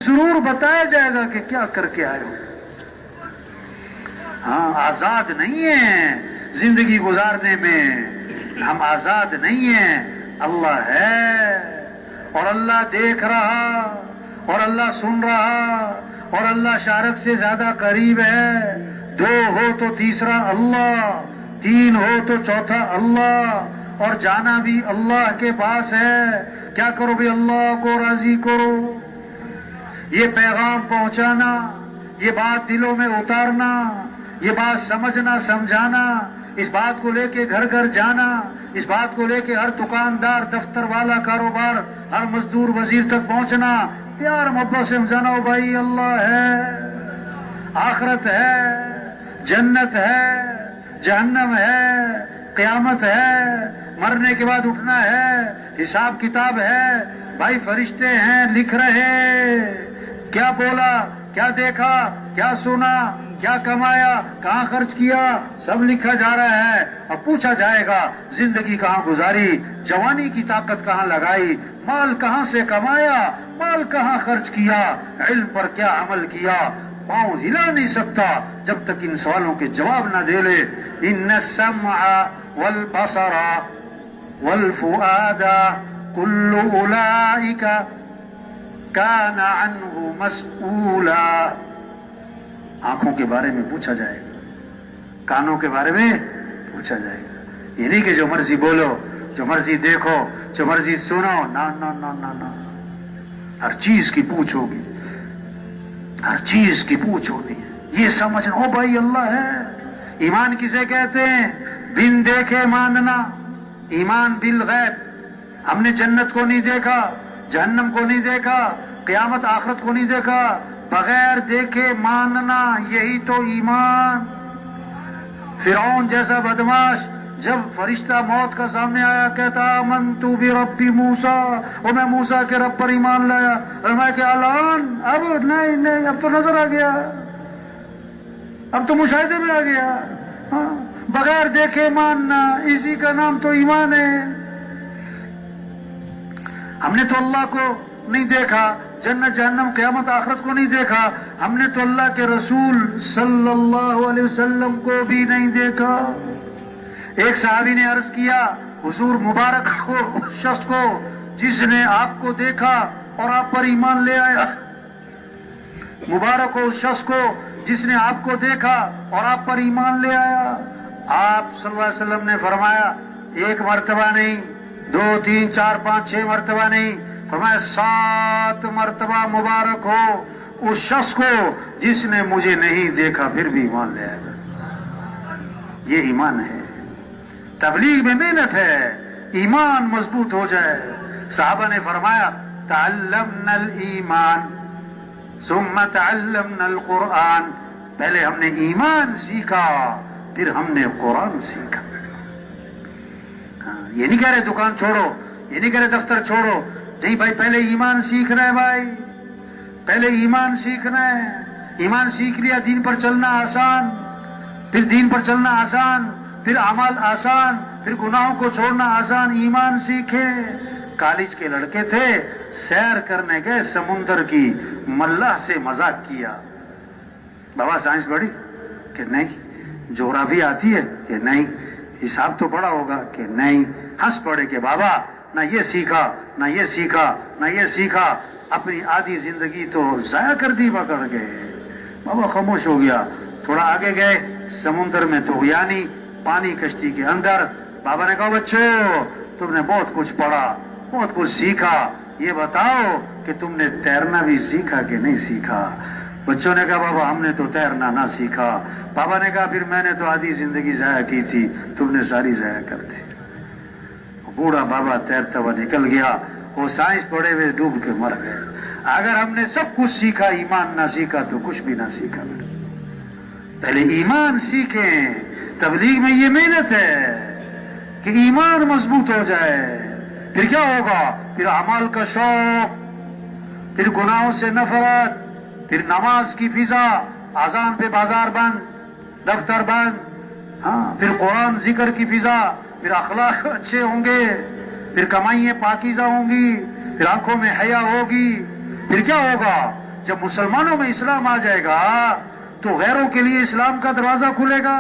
ضرور بتایا جائے گا کہ کیا کر کے آئے ہو. ہاں آزاد نہیں ہیں زندگی گزارنے میں، ہم آزاد نہیں ہیں. اللہ ہے اور اللہ دیکھ رہا اور اللہ سن رہا اور اللہ شارک سے زیادہ قریب ہے. دو ہو تو تیسرا اللہ، تین ہو تو چوتھا اللہ، اور جانا بھی اللہ کے پاس ہے. کیا کرو بھی اللہ کو راضی کرو. یہ پیغام پہنچانا، یہ بات دلوں میں اتارنا، یہ بات سمجھنا سمجھانا، اس بات کو لے کے گھر گھر جانا، اس بات کو لے کے ہر دکاندار، دفتر والا، کاروبار، ہر مزدور، وزیر تک پہنچنا، پیار محبت سے سمجھانا. ہو بھائی اللہ ہے، آخرت ہے، جنت ہے، جہنم ہے، قیامت ہے، مرنے کے بعد اٹھنا ہے، حساب کتاب ہے. بھائی فرشتے ہیں لکھ رہے، کیا بولا، کیا دیکھا، کیا سنا، کیا کمایا، کہاں خرچ کیا، سب لکھا جا رہا ہے. اب پوچھا جائے گا زندگی کہاں گزاری، جوانی کی طاقت کہاں لگائی، مال کہاں سے کمایا، مال کہاں خرچ کیا، علم پر کیا عمل کیا. پاؤں ہلا نہیں سکتا جب تک ان سوالوں کے جواب نہ دے لے. ان السمع والبصر والفؤاد كل اولئک کان عنہ مسئولا. آنکھوں کے بارے میں پوچھا جائے گا، کانوں کے بارے میں پوچھا جائے گا. یہ نہیں کہ جو مرضی بولو، جو مرضی دیکھو، جو مرضی سنو. نا نا نا نا نا، ہر چیز کی پوچھ ہوگی، ہر چیز کی پوچھ ہوگی. یہ سمجھنا او بھائی اللہ ہے. ایمان کسے کہتے ہیں؟ بن دیکھے ماننا، ایمان بالغیب. ہم نے جنت کو نہیں دیکھا، جہنم کو نہیں دیکھا، قیامت آخرت کو نہیں دیکھا، بغیر دیکھے ماننا، یہی تو ایمان. فرعون جیسا بدماش جب فرشتہ موت کا سامنے آیا کہتا آمنت برب موسیٰ، اور میں موسیٰ کے رب پر ایمان لایا. اور میں کہ الان اب نہیں، اب تو نظر آ گیا، اب تو مشاہدے میں آ گیا. ہاں بغیر دیکھے ماننا، اسی کا نام تو ایمان ہے. ہم نے تو اللہ کو نہیں دیکھا، جنت جہنم قیامت آخرت کو نہیں دیکھا، ہم نے تو اللہ کے رسول صلی اللہ علیہ وسلم کو بھی نہیں دیکھا. ایک صحابی نے عرض کیا حضور مبارک ہو اس شخص کو جس نے آپ کو دیکھا اور آپ پر ایمان لے آیا. مبارک ہو اس شخص کو جس نے آپ کو دیکھا اور آپ پر ایمان لے آیا. آپ صلی اللہ علیہ وسلم نے فرمایا ایک مرتبہ نہیں، دو تین چار پانچ چھ مرتبہ نہیں، فرمایا 7 مرتبہ مبارک ہو اس شخص کو جس نے مجھے نہیں دیکھا پھر بھی ایمان لے آیا. یہ ایمان ہے. تبلیغ میں محنت ہے، ایمان مضبوط ہو جائے. صحابہ نے فرمایا تعلمنا الایمان ثم تعلمنا القرآن. پہلے ہم نے ایمان سیکھا پھر ہم نے قرآن سیکھا. یہ نہیں کہہ رہے دکان چھوڑو، یہ نہیں کہہ رہے دفتر چھوڑو، نہیں بھائی پہلے ایمان سیکھنا ہے. بھائی پہلے ایمان سیکھنا ہے. ایمان سیکھ لیا دین پر چلنا آسان، پھر دین پر چلنا آسان، پھر اعمال آسان، پھر گناہوں کو چھوڑنا آسان. ایمان سیکھے. کالج کے لڑکے تھے، سیر کرنے گئے سمندر کی، ملاح سے مذاق کیا. بابا سائنس پڑھی کہ نہیں، جغرافی آتی ہے کہ نہیں، حساب تو پڑھا ہوگا کہ نہیں. ہنس پڑے کہ بابا نہ یہ سیکھا، نہ یہ سیکھا، نہ یہ سیکھا، اپنی آدھی زندگی تو ضائع کر دی پکڑ گئے. بابا خاموش ہو گیا. تھوڑا آگے گئے، سمندر میں طغیانی، پانی کشتی کے اندر. بابا نے کہا بچوں تم نے بہت کچھ پڑھا، بہت کچھ سیکھا، یہ بتاؤ کہ تم نے تیرنا بھی سیکھا کہ نہیں سیکھا. بچوں نے کہا بابا ہم نے تو تیرنا نہ سیکھا. بابا نے کہا پھر میں نے تو آدھی زندگی ضائع کی تھی، تم نے ساری ضائع کر دی. بوڑھا بابا تیرتا ہوا نکل گیا. وہ سائنس پڑھے ہوئے ڈوب کے مر گئے. اگر ہم نے سب کچھ سیکھا ایمان نہ سیکھا تو کچھ بھی نہ سیکھا. پہلے ایمان سیکھیں. تبلیغ میں یہ محنت ہے کہ ایمان مضبوط ہو جائے. پھر کیا ہوگا؟ پھر اعمال کا شوق، پھر گناہوں سے نفرت، پھر نماز کی فضا، اذان پہ بازار بند، دفتر بند. ہاں پھر قرآن ذکر کی فضا، پھر اخلاق اچھے ہوں گے، پھر کمائیاں پاکیزہ ہوں گی، پھر آنکھوں میں حیا ہوگی. پھر کیا ہوگا؟ جب مسلمانوں میں اسلام آ جائے گا تو غیروں کے لیے اسلام کا دروازہ کھلے گا.